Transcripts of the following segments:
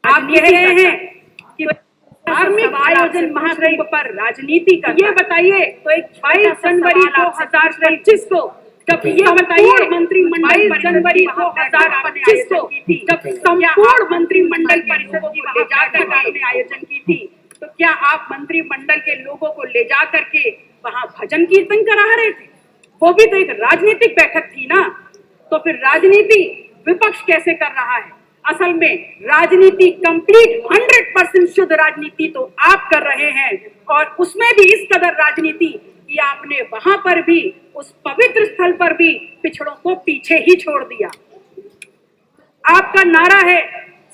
आप कह रहे हैं कि धार्मिक आयोजन महाकुंभ पर राजनीति का, ये बताइए तो एक 22 जनवरी 2025 को जब ये बताइए मंत्रिमंडल 22 जनवरी 2025 को जब संपूर्ण मंत्रिमंडल परिषद की ले जाकर आपने आयोजन की थी, तो क्या आप मंत्रिमंडल के लोगों को ले जा करके वहां भजन कीर्तन करा रहे थे? वो भी तो एक राजनीतिक बैठक थी ना। तो फिर राजनीति विपक्ष कैसे कर रहा है? असल में राजनीति कंप्लीट 100% शुद्ध राजनीति तो आप कर रहे हैं, और उसमें भी इस कदर राजनीति कि आपने वहां पर भी, उस पवित्र स्थल पर भी पिछड़ों को पीछे ही छोड़ दिया। आपका नारा है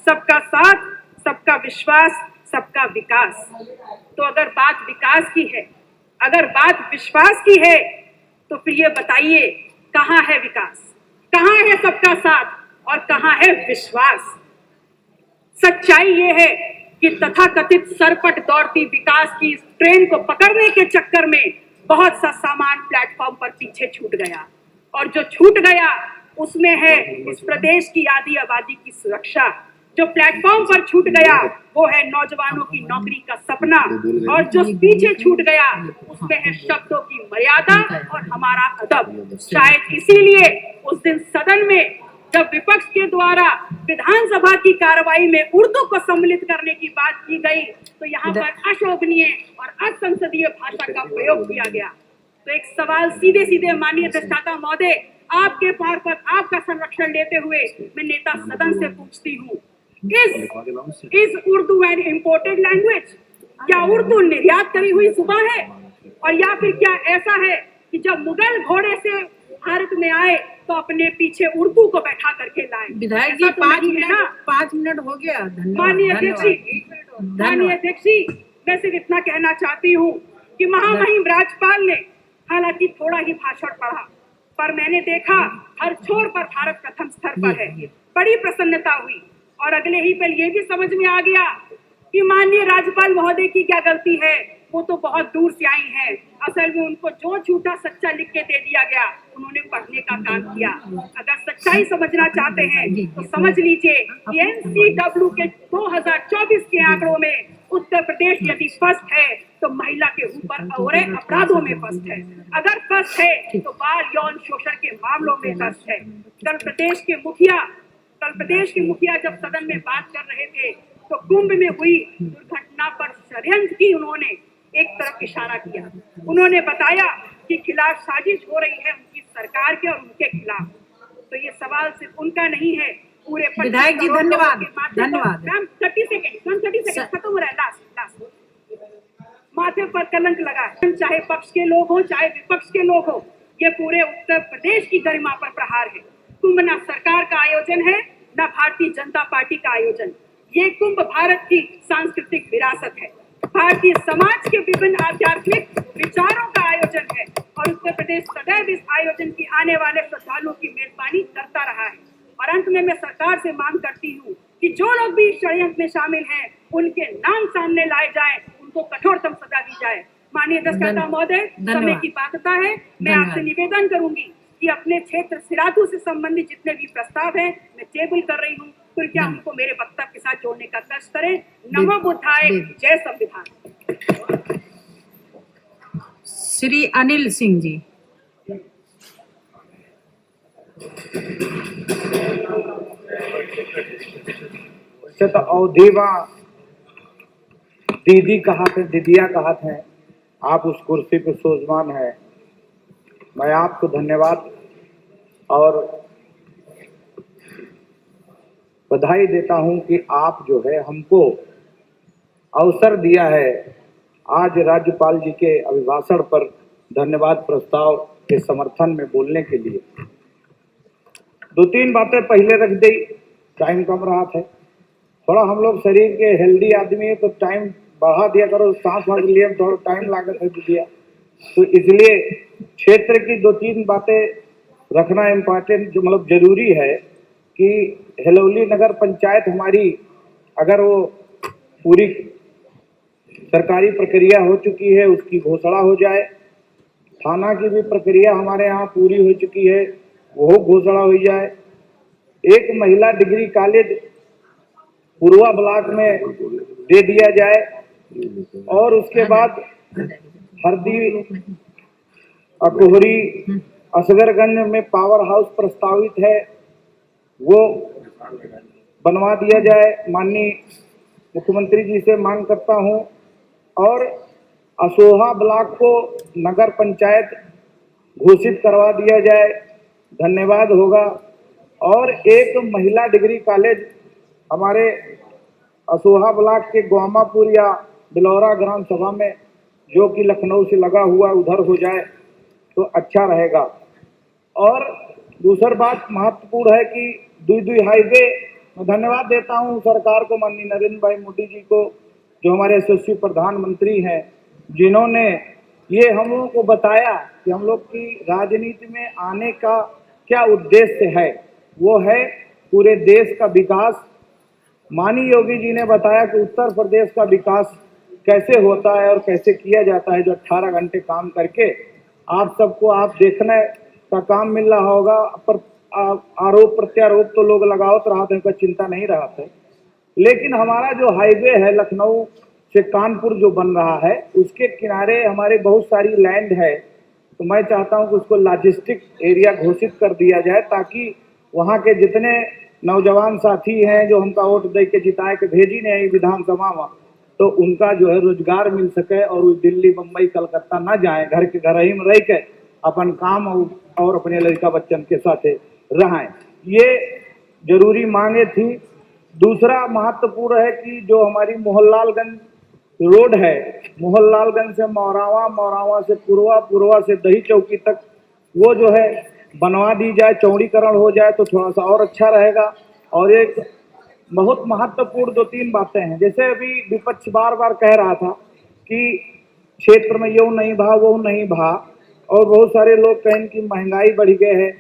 सबका साथ, सबका विश्वास, सबका विकास। तो अगर बात विकास की है, अगर बात विश्वास की है, तो फिर ये बताइए कहां है विकास, कहां है सबका साथ और कहां है विश्वास? सच्चाई ये है कि तथाकथित सरपट दौड़ती विकास की इस ट्रेन को पकड़ने के चक्कर में बहुत सा सामान प्लेटफॉर्म पर पीछे छूट गया, और जो छूट गया उसमें है इस प्रदेश की आधी आबादी की सुरक्षा। जो प्लेटफॉर्म पर छूट गया वो है नौजवानों की नौकरी का सपना, और जो पीछे छूट गया उसमें है शब्दों की मर्यादा और हमारा अदब। शायद इसीलिए उस दिन सदन में जब विपक्ष के द्वारा विधानसभा की कार्रवाई में उर्दू को सम्मिलित करने की बात की गई, तो यहाँ पर अशोभनीय और असंसदीय भाषा का प्रयोग किया गया। तो एक सवाल सीधे सीधे माननीय अधिष्ठाता महोदय, आपके पार पर आपका संरक्षण लेते हुए मैं नेता सदन से पूछती हूँ, is Urdu an imported language? क्या उर्दू निर्यात करी हुई जुबान है? और या फिर क्या ऐसा है कि जब मुगल घोड़े से भारत में आए तो अपने पीछे उर्दू को बैठा करके लाए? विधायक जी, 5 मिनट हो गया। माननीय अध्यक्ष जी, मैं सिर्फ इतना कहना चाहती हूँ कि महामहिम राज्यपाल ने हालांकि थोड़ा ही भाषण पढ़ा, पर मैंने देखा हर छोर पर भारत प्रथम स्तर पर है। बड़ी प्रसन्नता हुई, और अगले ही पल ये भी समझ में आ गया कि माननीय राज्यपाल महोदय की क्या गलती है, वो तो बहुत दूर से आई हैं। असल में उनको जो झूठा सच्चा लिख के दे दिया गया, उन्होंने पढ़ने का काम किया। अगर सच्चाई समझना चाहते हैं तो समझ लीजिए कि NCW के 2024 के आंकड़ों में उत्तर प्रदेश यदि फर्स्ट है तो महिला के ऊपर और अपराधों में फर्स्ट है। अगर फर्स्ट है तो बाल यौन शोषण के मामलों में फर्स्ट है। कल प्रदेश के मुखिया जब सदन में बात कर रहे थे तो कुंभ में हुई दुर्घटना पर षड्यंत्र की उन्होंने एक तरफ इशारा किया। उन्होंने बताया कि खिलाफ साजिश हो रही है उनकी सरकार के और उनके खिलाफ। तो ये सवाल सिर्फ उनका नहीं है, पूरे विधायक जी धन्यवाद। 30 सेकंड खत्म हो रहा है। लास्ट माथे पर कलंक लगा है, चाहे पक्ष के लोग हो चाहे विपक्ष के लोग हो, ये पूरे उत्तर प्रदेश की गरिमा पर प्रहार है। कुंभ ना सरकार का आयोजन है, ना भारतीय जनता पार्टी का आयोजन। ये कुंभ भारत की सांस्कृतिक विरासत है, भारतीय समाज के विभिन्न आध्यात्मिक विचारों का आयोजन है, और उत्तर प्रदेश सदैव इस आयोजन की आने वाले श्रद्धालुओं की मेजबानी करता रहा है। और अंत में मैं सरकार से मांग करती हूँ कि जो लोग भी षड्यंत्र में शामिल हैं उनके नाम सामने लाए जाएं, उनको कठोरतम सजा दी जाए। माननीय अधिष्ठाता महोदय, समय की पात्रता है, मैं आपसे निवेदन करूंगी कि अपने क्षेत्र सिराथू से संबंधित जितने भी प्रस्ताव हैं मैं टेबल कर रही हूँ, कृपया उनको मेरे वक्तव्य के साथ जोड़ने का कष्ट करें। नमो बुद्धाय, जय संविधान। श्री अनिल सिंह जी। तो अवधेवा दीदी कहात है, दीदिया कहात है, आप उस कुर्सी पे सोजमान है। मैं आपको धन्यवाद और बधाई देता हूं कि आप जो है हमको अवसर दिया है आज राज्यपाल जी के अभिभाषण पर धन्यवाद प्रस्ताव के समर्थन में बोलने के लिए। 2-3 बातें पहले रख दी, टाइम कम रहा था। थोड़ा हम लोग शरीर के हेल्दी आदमी है तो टाइम बढ़ा दिया करो, सांस वास लिए थोड़ा टाइम लागत है दिया, तो इसलिए क्षेत्र की 2-3 बातें रखना इम्पोर्टेंट जो मतलब जरूरी है कि हिलौली नगर पंचायत हमारी अगर वो पूरी सरकारी प्रक्रिया हो चुकी है, उसकी घोषणा हो जाए, थाना की भी प्रक्रिया हमारे यहाँ पूरी हो चुकी है, वो घोषणा हो जाए, एक महिला डिग्री कॉलेज पूर्वा ब्लॉक में दे दिया जाए, और उसके बाद हरदी, अकोहरी, असगरगंज में पावर हाउस प्रस्तावित है, वो बनवा दिया जाए। माननीय मुख्यमंत्री जी से मांग करता हूं, और असोहा ब्लॉक को नगर पंचायत घोषित करवा दिया जाए, धन्यवाद होगा। और एक महिला डिग्री कॉलेज हमारे असोहा ब्लॉक के ग्वामापुर या बिलौरा ग्राम सभा में, जो कि लखनऊ से लगा हुआ, उधर हो जाए तो अच्छा रहेगा। और दूसरी बात महत्वपूर्ण है कि दुई हाईवे, मैं धन्यवाद देता हूं सरकार को, माननीय नरेंद्र भाई मोदी जी को, जो हमारे यशस्वी प्रधानमंत्री हैं, जिन्होंने ये हम लोगों को बताया कि हम लोग की राजनीति में आने का क्या उद्देश्य है। वो है पूरे देश का विकास। माननीय योगी जी ने बताया कि उत्तर प्रदेश का विकास कैसे होता है और कैसे किया जाता है, जो 18 घंटे काम करके आप सबको आप देखने का काम मिल रहा होगा। पर आरोप प्रत्यारोप तो लोग लगावत रहा थे, उनका चिंता नहीं रहा थे, लेकिन हमारा जो हाईवे है लखनऊ से कानपुर जो बन रहा है, उसके किनारे हमारे बहुत सारी लैंड है, तो मैं चाहता हूं कि उसको लॉजिस्टिक एरिया घोषित कर दिया जाए, ताकि वहां के जितने नौजवान साथी हैं जो हमका वोट दे के जिताए के भेजी ने विधानसभा में, तो उनका जो है रोजगार मिल सके और वो दिल्ली, मुंबई, कलकत्ता ना जाए, घर के घर ही में रह के अपन काम और अपने लड़का बच्चन के साथ रहें। ये जरूरी मांगे थी। दूसरा महत्वपूर्ण है कि जो हमारी मोहनलालगंज रोड है, मोहनलालगंज से मौरावा, मौरावा से पूर्वा, पूर्वा से दही चौकी तक, वो जो है बनवा दी जाए, चौड़ीकरण हो जाए तो थोड़ा सा और अच्छा रहेगा। और एक बहुत महत्वपूर्ण 2-3 बातें हैं, जैसे अभी विपक्ष बार बार कह रहा था कि क्षेत्र में यो नहीं भा, वो नहीं भा, और बहुत सारे लोग कहें कि महंगाई बढ़ गए है।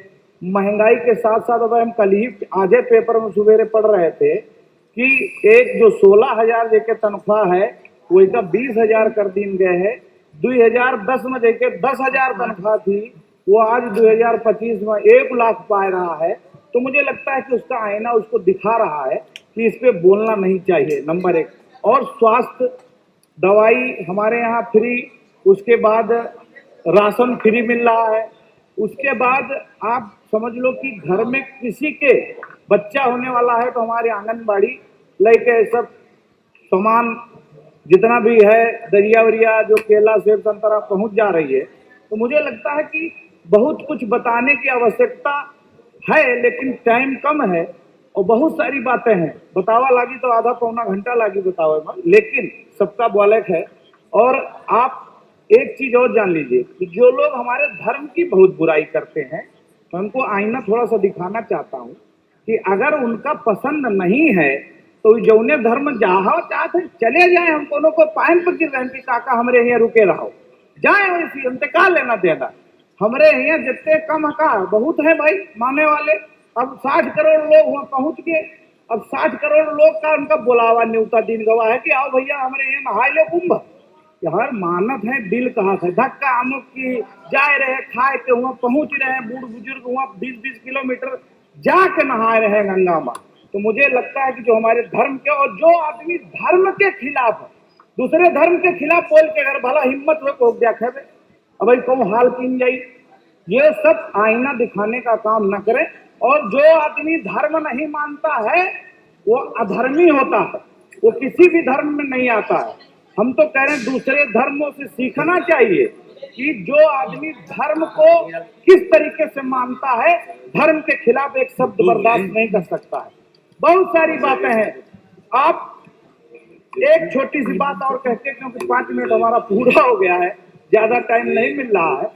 महंगाई के साथ साथ अब हम कल ही आजे पेपर में सवेरे पढ़ रहे थे कि एक जो 16,000 जेके तनख्वाह है, वो इसका 20,000 कर दी गए है। 2010 में जेके 10,000 तनख्वाह थी, वो आज 2025 में 1 लाख पा रहा है। तो मुझे लगता है कि उसका आईना उसको दिखा रहा है कि इस पे बोलना नहीं चाहिए, नंबर 1। और स्वास्थ्य दवाई हमारे यहाँ फ्री, उसके बाद राशन फ्री मिल रहा है, उसके बाद आप समझ लो कि घर में किसी के बच्चा होने वाला है तो हमारे आंगनबाड़ी लेके सब सामान जितना भी है, दरिया वरिया जो केला सेब संतरा पहुंच जा रही है। तो मुझे लगता है कि बहुत कुछ बताने की आवश्यकता है, लेकिन टाइम कम है और बहुत सारी बातें हैं। बतावा लागी तो आधा पौना घंटा लागी बतावे में, लेकिन सबका बोलक है। और आप एक चीज और जान लीजिए कि जो लोग हमारे धर्म की बहुत बुराई करते हैं, तो उनको आईना थोड़ा सा दिखाना चाहता हूँ कि अगर उनका पसंद नहीं है तो जौने धर्म जहाँ चाहते चले जाए, हम दोनों को पायन पर गिर रहे काका हमरे यहाँ रुके रहो, जाए वैसी, हमसे का लेना देना। हमरे यहाँ जितने कम का बहुत है भाई माने वाले। अब 60 करोड़ लोग वहाँ पहुंच गए। अब 60 करोड़ लोग का उनका बुलावा न्योता दिन गवा है कि आओ भैया हमारे यहाँ नहाए लो कुंभ। यार मानत है, दिल कहा था धक्का हम लोग की जाए रहे, खाए के वहाँ पहुंच रहे हैं, बूढ़ बुजुर्ग वहाँ 20-20 किलोमीटर जाके नहाए रहे गंगा माँ। तो मुझे लगता है कि जो हमारे धर्म के, और जो आदमी धर्म के खिलाफ है, दूसरे धर्म के खिलाफ बोल के अगर भला हिम्मत हो तो देखे अब कौन हाल पीन जाई, ये सब आईना दिखाने का काम न करें। और जो आदमी धर्म नहीं मानता है वो अधर्मी होता है, वो किसी भी धर्म में नहीं आता है। हम तो कह रहे हैं दूसरे धर्मों से सीखना चाहिए कि जो आदमी धर्म को किस तरीके से मानता है, धर्म के खिलाफ एक शब्द बर्दाश्त नहीं कर सकता है। बहुत सारी बातें हैं। आप एक छोटी सी बात और कहते, क्योंकि 5 मिनट हमारा पूरा हो गया है, ज्यादा टाइम नहीं मिल रहा है।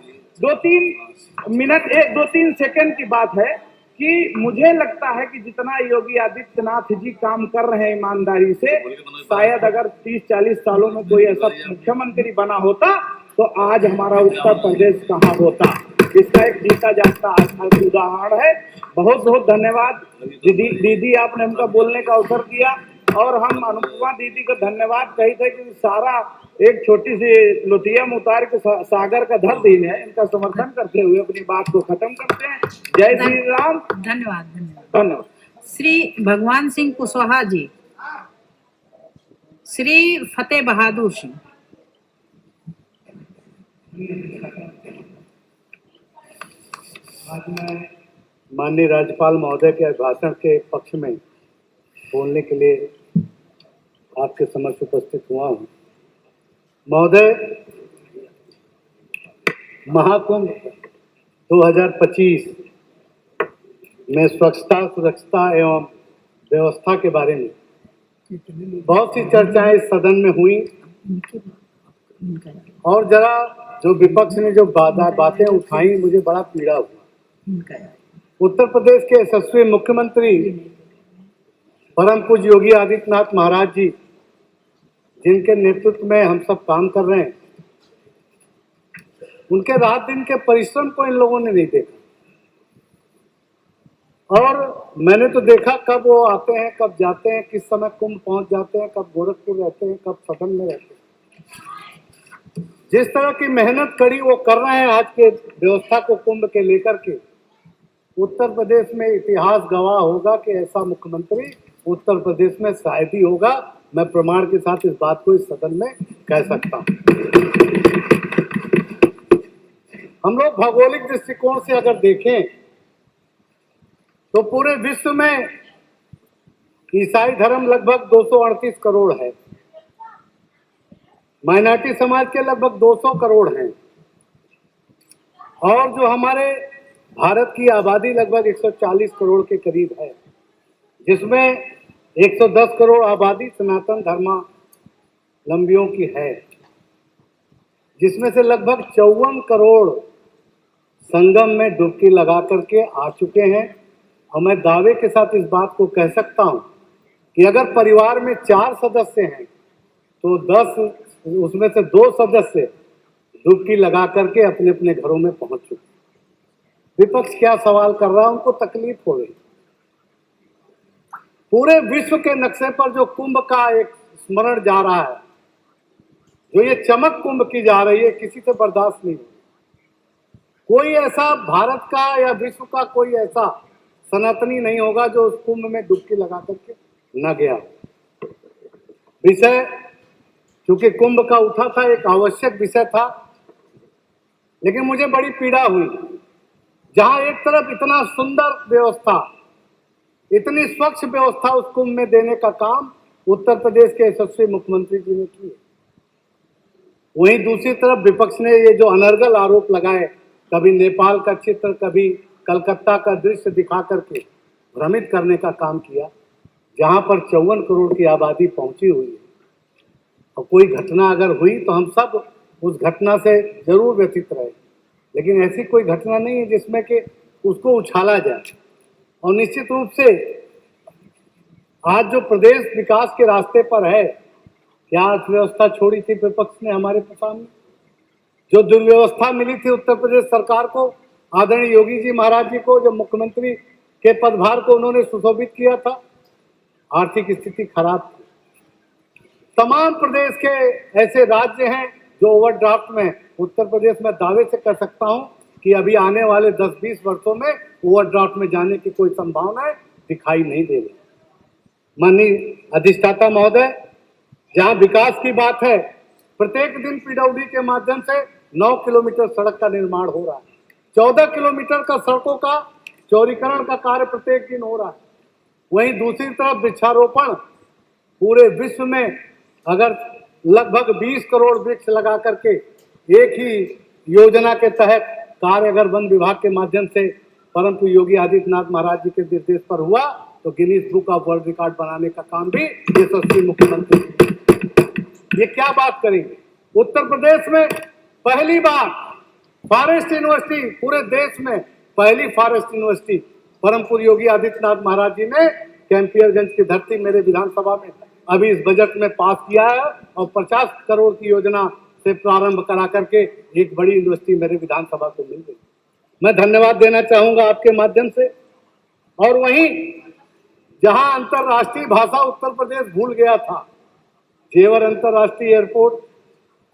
2-3 मिनट 1-2-3 सेकंड की बात है कि मुझे लगता है कि जितना योगी आदित्यनाथ जी काम कर रहे हैं ईमानदारी से, शायद अगर 30-40 सालों में कोई ऐसा मुख्यमंत्री बना होता तो आज हमारा उत्तर प्रदेश कहाँ होता। इसका एक जीता जागता उदाहरण है। बहुत बहुत धन्यवाद दीदी, आपने हमको बोलने का अवसर दिया और हम अनुपमा दीदी को धन्यवाद कही थे कि सारा एक छोटी सी लुटिया में उतार के सागर का धर दी है। इनका समर्थन करते हुए अपनी बात को खत्म करते हैं। जय श्री राम। धन्यवाद धन्यवाद। धन्यवाद। श्री भगवान सिंह कुशवाहा जी, श्री फतेह बहादुर सिंह। आज मैं माननीय राज्यपाल महोदय के भाषण के पक्ष में बोलने के लिए आपके समक्ष उपस्थित हुआ हूँ। महोदय, महाकुंभ 2025 में स्वच्छता, सुरक्षता एवं व्यवस्था के बारे में बहुत सी चर्चाएं इस सदन में हुई और जरा जो विपक्ष ने जो बातें उठाई, मुझे बड़ा पीड़ा हुआ। उत्तर प्रदेश के यशस्वी मुख्यमंत्री परम पूज्य योगी आदित्यनाथ महाराज जी, जिनके नेतृत्व में हम सब काम कर रहे हैं, उनके रात दिन के परिश्रम को इन लोगों ने नहीं देखा। और मैंने तो देखा कब वो आते हैं, कब जाते हैं, किस समय कुंभ पहुंच जाते हैं, कब गोरखपुर रहते हैं, कब सदन में रहते हैं। जिस तरह की मेहनत कड़ी वो कर रहे हैं आज के व्यवस्था को कुंभ के लेकर के, उत्तर प्रदेश में इतिहास गवाह होगा कि ऐसा मुख्यमंत्री उत्तर प्रदेश में शायद ही होगा। मैं प्रमाण के साथ इस बात को इस सदन में कह सकता हूं। हम लोग भौगोलिक दृष्टिकोण से अगर देखें तो पूरे विश्व में ईसाई धर्म लगभग 238 करोड़ है, माइनॉरिटी समाज के लगभग 200 करोड़ हैं और जो हमारे भारत की आबादी लगभग 140 करोड़ के करीब है, जिसमें 110 करोड़ आबादी सनातन धर्मावलंबियों की है, जिसमें से लगभग 54 करोड़ संगम में डुबकी लगा करके आ चुके हैं। और मैं दावे के साथ इस बात को कह सकता हूं कि अगर परिवार में 4 सदस्य हैं तो 10 उसमें से 2 सदस्य डुबकी लगा करके अपने अपने घरों में पहुंच चुके। विपक्ष क्या सवाल कर रहा है, उनको तकलीफ हो रही। पूरे विश्व के नक्शे पर जो कुंभ का एक स्मरण जा रहा है, जो ये चमक कुंभ की जा रही है, किसी से बर्दाश्त नहीं। कोई ऐसा भारत का या विश्व का कोई ऐसा सनातनी नहीं होगा जो उस कुंभ में डुबकी लगा करके न गया। विषय चूंकि कुंभ का उठा था, एक आवश्यक विषय था, लेकिन मुझे बड़ी पीड़ा हुई जहां एक तरफ इतना सुंदर व्यवस्था, इतनी स्वच्छ व्यवस्था उस कुंभ में देने का काम उत्तर प्रदेश के यशस्वी मुख्यमंत्री जी ने किया, वहीं दूसरी तरफ विपक्ष ने ये जो अनर्गल आरोप लगाए, कभी नेपाल का चित्र, कभी कलकत्ता का दृश्य दिखा करके भ्रमित करने का काम किया, जहां पर 54 करोड़ की आबादी पहुंची हुई है। और कोई घटना अगर हुई तो हम सब उस घटना से जरूर व्यथित रहे, लेकिन ऐसी कोई घटना नहीं है जिसमें कि उसको उछाला जाए। और निश्चित रूप से आज जो प्रदेश विकास के रास्ते पर है, क्या अर्थव्यवस्था छोड़ी थी विपक्ष ने हमारे सामने? जो दुर्व्यवस्था मिली थी उत्तर प्रदेश सरकार को, आदरणीय योगी जी महाराज जी को, जो मुख्यमंत्री के पदभार को उन्होंने सुशोभित किया था, आर्थिक स्थिति खराब थी। तमाम प्रदेश के ऐसे राज्य हैं जो ओवरड्राफ्ट में, उत्तर प्रदेश में दावे से कह सकता हूं कि अभी आने वाले 10-20 वर्षों में ओवरड्राफ्ट में जाने की कोई संभावनाएं दिखाई नहीं दे रही। माननीय अधिष्ठाता महोदय, जहां विकास की बात है, प्रत्येक दिन पीडब्ल्यूडी के माध्यम से 9 किलोमीटर सड़क का निर्माण हो रहा है, 14 किलोमीटर का सड़कों का चौड़ीकरण का कार्य प्रत्येक दिन हो रहा है। वहीं दूसरी तरफ वृक्षारोपण, पूरे विश्व में अगर लगभग 20 करोड़ वृक्ष लगा करके एक ही योजना के तहत कार्य अगर वन विभाग के माध्यम से परम पूज्य योगी आदित्यनाथ महाराज जी के निर्देश पर हुआ, तो Guinness book of world record बनाने का काम भी यशस्वी मुख्यमंत्री। ये क्या बात करेंगे? उत्तर प्रदेश में पहली बार फॉरेस्ट यूनिवर्सिटी, पूरे देश में पहली फॉरेस्ट यूनिवर्सिटी परम पूज्य योगी आदित्यनाथ महाराज जी ने कैंपियरगंज की धरती मेरे विधानसभा में अभी इस बजट में पास किया है और 50 करोड़ की योजना से प्रारंभ करा करके एक बड़ी यूनिवर्सिटी मेरे विधानसभा को मिल गई। मैं धन्यवाद देना चाहूंगा आपके माध्यम से। और वहीं जहां अंतर्राष्ट्रीय भाषा उत्तर प्रदेश भूल गया था, जेवर अंतर्राष्ट्रीय एयरपोर्ट,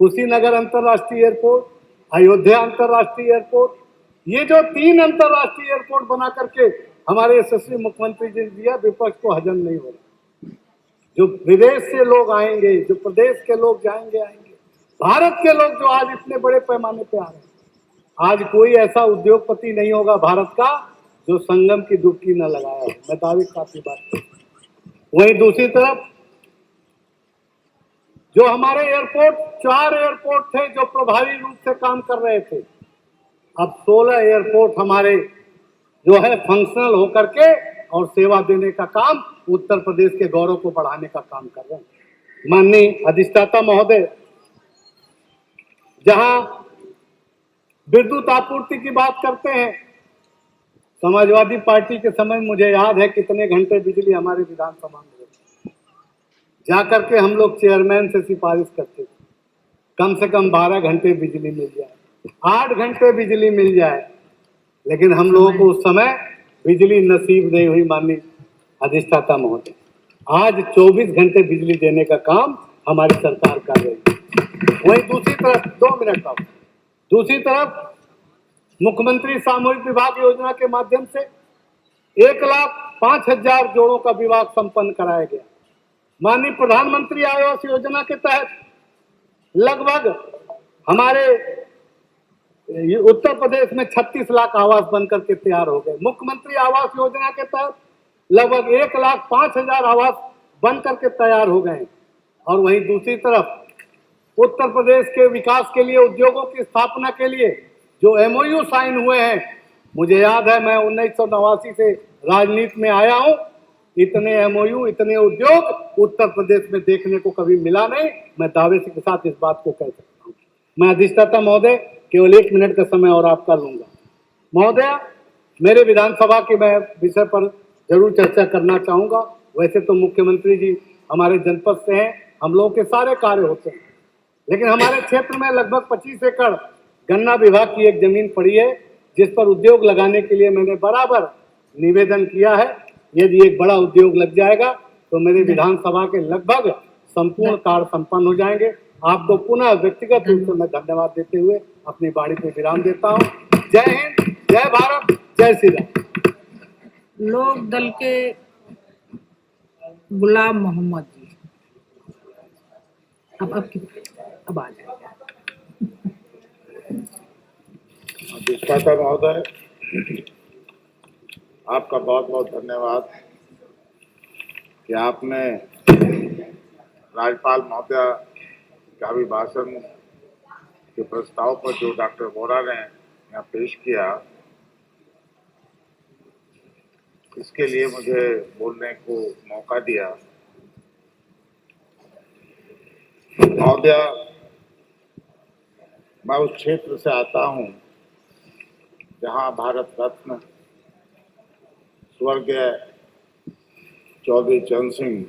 कुशीनगर अंतर्राष्ट्रीय एयरपोर्ट, अयोध्या अंतर्राष्ट्रीय एयरपोर्ट, ये जो 3 अंतर्राष्ट्रीय एयरपोर्ट बना करके हमारे यशस्वी मुख्यमंत्री जी ने दिया, विपक्ष को हजम नहीं हो रहा। जो विदेश से लोग आएंगे, जो प्रदेश के लोग आएंगे, भारत के लोग जो आज इतने बड़े पैमाने पे आ रहे हैं, आज कोई ऐसा उद्योगपति नहीं होगा भारत का जो संगम की डुबकी न लगाया हो। मैं दावे काफी बात करता। वहीं दूसरी तरफ जो हमारे एयरपोर्ट, 4 एयरपोर्ट थे जो प्रभावी रूप से काम कर रहे थे, अब 16 एयरपोर्ट हमारे जो है फंक्शनल होकर के और सेवा देने का काम, उत्तर प्रदेश के गौरव को बढ़ाने का काम कर रहे हैं। माननीय अधिष्ठाता महोदय, जहां विद्युत आपूर्ति की बात करते हैं, समाजवादी पार्टी के समय मुझे याद है कितने घंटे बिजली हमारे विधानसभा में जाकर के हम लोग चेयरमैन से सिफारिश करते थे, कम से कम 12 घंटे बिजली मिल जाए, 8 घंटे बिजली मिल जाए, लेकिन हम लोगों को उस समय बिजली नसीब नहीं हुई। माननीय अधिष्ठाता महोदय, आज 24 घंटे बिजली देने का काम हमारी सरकार कर रही है। वहीं दूसरी तरफ 2 मिनट का, दूसरी तरफ मुख्यमंत्री सामूहिक विवाह योजना के माध्यम से 1,05,000 जोड़ों का विवाह संपन्न कराया गया। माननीय प्रधानमंत्री आवास योजना के तहत लगभग हमारे उत्तर प्रदेश में 36 लाख आवास बनकर के तैयार हो गए। मुख्यमंत्री आवास योजना के तहत लगभग 1,05,000 आवास बनकर के तैयार हो गए। और वहीं दूसरी तरफ उत्तर प्रदेश के विकास के लिए, उद्योगों की स्थापना के लिए जो MOU साइन हुए हैं, मुझे याद है मैं 1989 से राजनीति में आया हूं, इतने MOU, इतने उद्योग उत्तर प्रदेश में देखने को कभी मिला नहीं। मैं दावे के साथ इस बात को कह सकता हूं। मैं अधिष्ठाता महोदय केवल 1 मिनट का समय और आपका लूंगा। महोदय, मेरे विधानसभा के मैं विषय पर जरूर चर्चा करना चाहूंगा। वैसे तो मुख्यमंत्री जी हमारे जनपद से हैं, हम लोगों के सारे कार्य होते हैं, लेकिन हमारे क्षेत्र में लगभग 25 एकड़ गन्ना विभाग की एक जमीन पड़ी है, जिस पर उद्योग लगाने के लिए मैंने बराबर निवेदन किया है। यदि एक बड़ा उद्योग लग जाएगा तो मेरे विधानसभा के लगभग संपूर्ण कार्य संपन्न हो जाएंगे। आपको पुनः व्यक्तिगत रूप से मैं धन्यवाद देते हुए अपनी बाड़ी पे विराम देता हूँ। जय हिंद, जय भारत, जय श्री राम। लोक दल के गुलाम मोहम्मद जी, अब आ जाएगा। अधिष्ठाता महोदय, आपका बहुत बहुत धन्यवाद कि आपने राज्यपाल महोदय का अभिभाषण के प्रस्ताव पर जो डॉक्टर वोरा ने यहाँ पेश किया, इसके लिए मुझे बोलने को मौका दिया। महोदय, मैं उस क्षेत्र से आता हूँ जहाँ भारत रत्न स्वर्गीय चौधरी चरण सिंह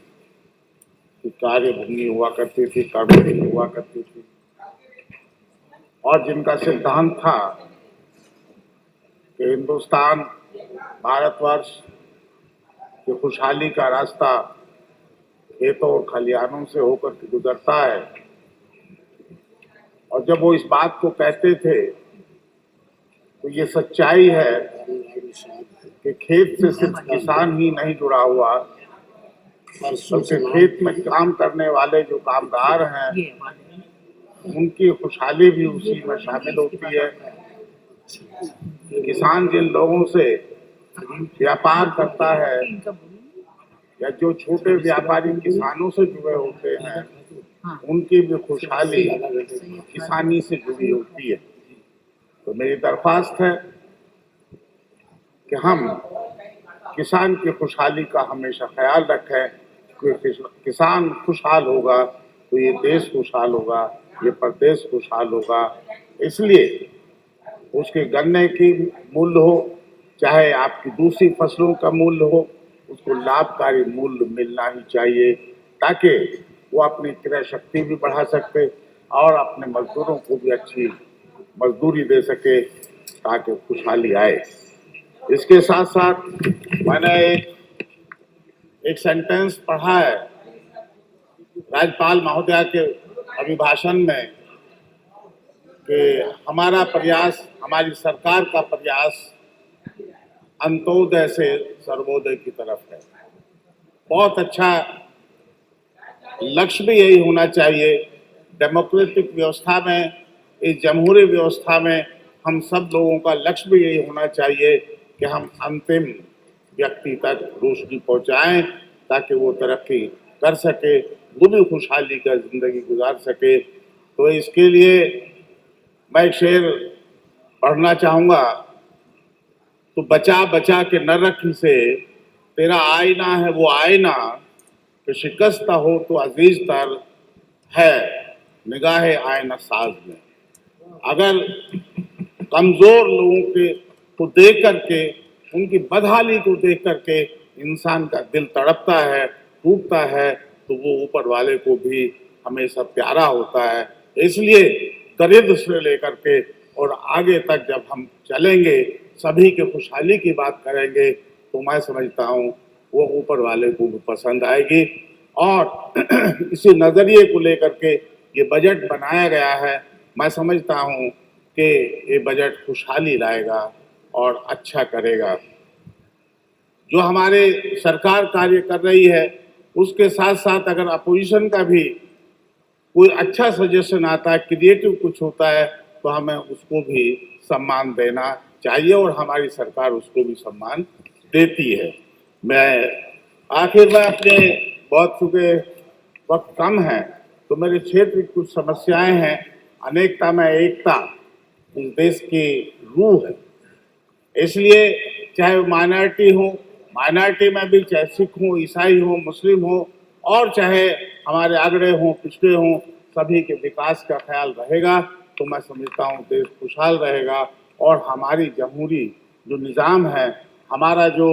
की कार्यभूमि हुआ करती थी, कर्मभूमि हुआ करती थी, और जिनका सिद्धांत था कि हिंदुस्तान, भारतवर्ष की खुशहाली का रास्ता खेतों और खलिहानों से होकर के गुजरता है। और जब वो इस बात को कहते थे तो ये सच्चाई है कि खेत से सिर्फ किसान ही नहीं जुड़ा हुआ, बल्कि खेत में काम करने वाले जो कामगार हैं, उनकी खुशहाली भी उसी में शामिल होती है। किसान जिन लोगों से व्यापार करता है या जो छोटे व्यापारी किसानों से जुड़े होते हैं, उनकी भी खुशहाली किसानी से जुड़ी होती है। तो मेरी दरख्वास्त है कि हम किसान की खुशहाली का हमेशा ख्याल रखें, क्योंकि किसान खुशहाल होगा तो ये देश खुशहाल होगा, ये प्रदेश खुशहाल होगा। इसलिए उसके गन्ने की मूल्य हो, चाहे आपकी दूसरी फसलों का मूल्य हो, उसको लाभकारी मूल्य मिलना ही चाहिए, ताकि वो अपनी क्रय शक्ति भी बढ़ा सकते और अपने मजदूरों को भी अच्छी मजदूरी दे सके, ताकि खुशहाली आए। इसके साथ साथ मैंने एक सेंटेंस पढ़ा है राज्यपाल महोदया के अभिभाषण में कि हमारा प्रयास, हमारी सरकार का प्रयास अंत्योदय से सर्वोदय की तरफ है। बहुत अच्छा लक्ष्य भी यही होना चाहिए। डेमोक्रेटिक व्यवस्था में, इस जमहूरी व्यवस्था में हम सब लोगों का लक्ष्य भी यही होना चाहिए कि हम अंतिम व्यक्ति तक रोशनी पहुंचाएं, ताकि वो तरक्की कर सके, वो भी खुशहाली का जिंदगी गुजार सके। तो इसके लिए मैं एक शेर पढ़ना चाहूँगा। तो बचा बचा के न रखी से तेरा आईना है वो आईना, कि शिकस्त हो तो अजीज तर है निगाहे आईना साज में। अगर कमजोर लोगों को देख करके, उनकी बदहाली को देख करके इंसान का दिल तड़पता है, टूटता है, तो वो ऊपर वाले को भी हमेशा प्यारा होता है। इसलिए दरिद्र से लेकर के और आगे तक जब हम चलेंगे, सभी के खुशहाली की बात करेंगे, तो मैं समझता हूँ वो ऊपर वाले को भी पसंद आएगी। और इसी नज़रिए को लेकर के ये बजट बनाया गया है। मैं समझता हूँ कि ये बजट खुशहाली लाएगा और अच्छा करेगा। जो हमारे सरकार कार्य कर रही है, उसके साथ साथ अगर अपोजिशन का भी कोई अच्छा सजेशन आता है, क्रिएटिव कुछ होता है, तो हमें उसको भी सम्मान देना चाहिए और हमारी सरकार उसको भी सम्मान देती है। मैं आखिर में अपने बहुत चूँकि वक्त कम है, तो मेरे क्षेत्र की कुछ समस्याएं हैं। अनेकता में एकता इस देश की रूह है। इसलिए चाहे वो माइनॉरिटी हो, माइनॉरिटी में भी चाहे सिख हो, ईसाई हो, मुस्लिम हो, और चाहे हमारे आगड़े हों, पिछड़े हों, सभी के विकास का ख्याल रहेगा, तो मैं समझता हूँ देश खुशहाल रहेगा। और हमारी जमहूरी जो निज़ाम है, हमारा जो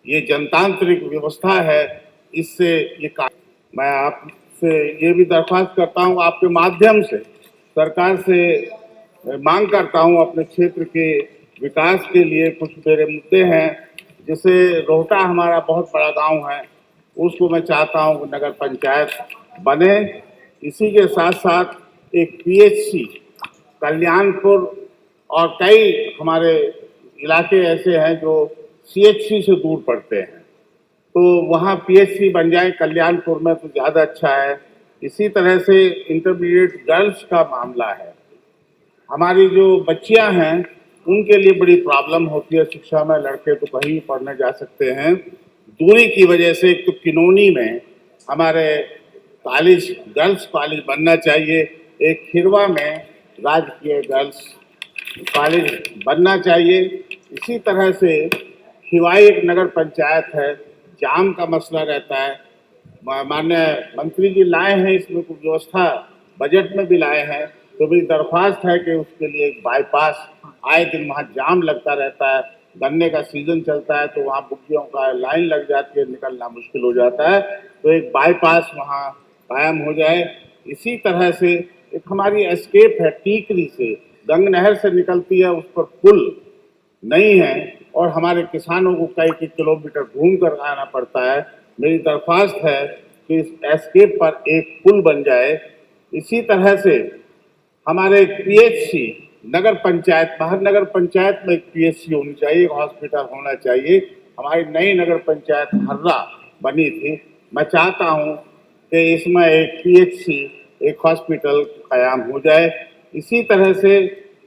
ये जनतांत्रिक व्यवस्था है, इससे ये मैं आपसे ये भी दरख्वास्त करता हूँ, आपके माध्यम से सरकार से मांग करता हूँ, अपने क्षेत्र के विकास के लिए कुछ मेरे मुद्दे हैं। जैसे रोहटा हमारा बहुत बड़ा गांव है, उसको मैं चाहता हूँ कि नगर पंचायत बने। इसी के साथ साथ एक पीएचसी कल्याणपुर और कई हमारे इलाके ऐसे हैं जो सीएचसी से दूर पड़ते हैं, तो वहाँ पीएचसी बन जाए कल्याणपुर में तो ज़्यादा अच्छा है। इसी तरह से इंटरमीडिएट गर्ल्स का मामला है। हमारी जो बच्चियां हैं, उनके लिए बड़ी प्रॉब्लम होती है शिक्षा में। लड़के तो कहीं भी पढ़ने जा सकते हैं, दूरी की वजह से। एक तो किनौनी में हमारे कॉलेज, गर्ल्स कॉलेज बनना चाहिए, एक खिरवा में राजकीय गर्ल्स कॉलेज बनना चाहिए। इसी तरह से खिवाई एक नगर पंचायत है, जाम का मसला रहता है। माननीय मंत्री जी लाए हैं इसमें कुछ व्यवस्था, बजट में भी लाए हैं, तो मेरी दरख्वास्त है कि उसके लिए एक बाईपास, आए दिन वहाँ जाम लगता रहता है, गन्ने का सीजन चलता है तो वहाँ बुग्गियों का लाइन लग जाती है, निकलना मुश्किल हो जाता है, तो एक बाईपास वहाँ कायम हो जाए। इसी तरह से एक हमारी एस्केप है टीकरी से, गंग नहर से निकलती है, उस पर पुल नहीं है और हमारे किसानों को कई किलोमीटर घूम कर आना पड़ता है। मेरी दरख्वास्त है कि इस एस्केप पर एक पुल बन जाए। इसी तरह से हमारे पीएचसी नगर पंचायत, बाहर नगर पंचायत में एक पीएचसी होनी चाहिए, एक हॉस्पिटल होना चाहिए। हमारी नई नगर पंचायत हर्रा बनी थी, मैं चाहता हूँ कि इसमें एक पीएचसी, एक हॉस्पिटल कायम हो जाए। इसी तरह से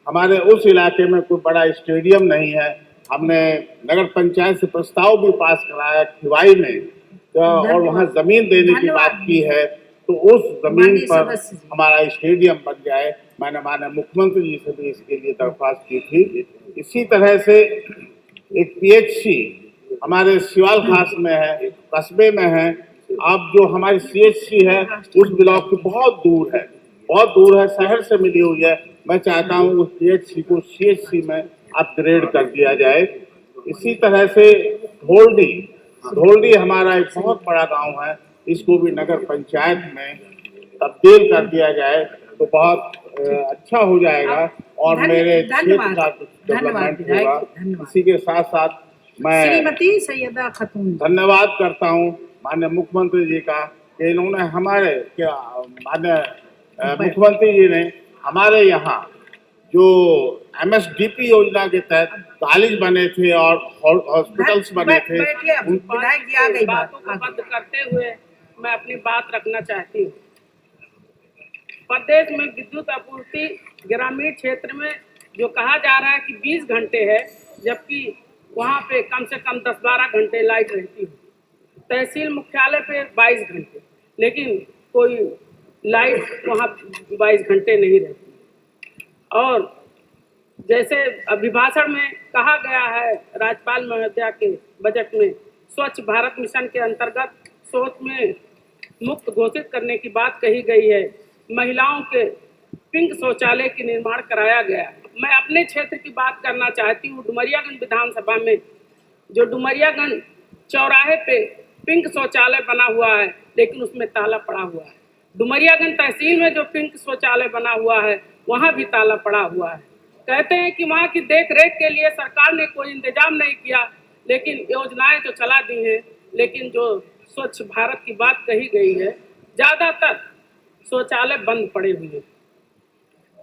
हमारे उस इलाके में कोई बड़ा स्टेडियम नहीं है, हमने नगर पंचायत से प्रस्ताव भी पास कराया खिवाई में, और वहाँ जमीन देने की बात की है, तो उस जमीन पर हमारा स्टेडियम बन जाए। मैंने माननीय मुख्यमंत्री जी से भी इसके लिए दरख्वास्त की थी। इसी तरह से एक पीएचसी हमारे सिवाल खास में है, कस्बे में है। अब जो हमारी सीएचसी है उस ब्लॉक की बहुत दूर है, बहुत दूर है, शहर से मिली हुई है। मैं चाहता हूँ उस पीएचसी को सीएचसी में अपग्रेड कर दिया जाए। इसी तरह से धोल्डी हमारा एक बहुत बड़ा गांव है, इसको भी नगर पंचायत में तब्दील कर दिया जाए तो बहुत अच्छा हो जाएगा और मेरे क्षेत्र का डेवलपमेंट होगा। इसी के साथ साथ मैं श्रीमती सैयदा खातून। धन्यवाद करता हूं माननीय मुख्यमंत्री जी का कि इन्होंने माननीय मुख्यमंत्री जी ने हमारे यहाँ जो MSDP योजना के तहत कॉलेज बने थे और हॉस्पिटल्स बने थे, विधायक जी आ गई बातों को बंद करते हुए मैं अपनी बात रखना चाहती हूँ। प्रदेश में विद्युत आपूर्ति ग्रामीण क्षेत्र में जो कहा जा रहा है कि 20 घंटे है, जबकि वहाँ पे कम से कम 10-12 घंटे लाइट रहती है। तहसील मुख्यालय पे 22 घंटे, लेकिन कोई लाइट वहाँ 22 घंटे नहीं रहती। और जैसे अभिभाषण में कहा गया है राज्यपाल महोदया के बजट में, स्वच्छ भारत मिशन के अंतर्गत शौच में मुक्त घोषित करने की बात कही गई है। महिलाओं के पिंक शौचालय की निर्माण कराया गया। मैं अपने क्षेत्र की बात करना चाहती हूँ। डुमरियागंज विधानसभा में जो डुमरियागंज चौराहे पे पिंक शौचालय बना हुआ है, लेकिन उसमें ताला पड़ा हुआ है। डुमरियागंज तहसील में जो पिंक शौचालय बना हुआ है, वहाँ भी ताला पड़ा हुआ है। कहते हैं कि वहाँ की देख रेख के लिए सरकार ने कोई इंतजाम नहीं किया, लेकिन योजनाएं तो चला दी हैं। लेकिन जो स्वच्छ भारत की बात कही गई है, ज़्यादातर शौचालय बंद पड़े हुए हैं।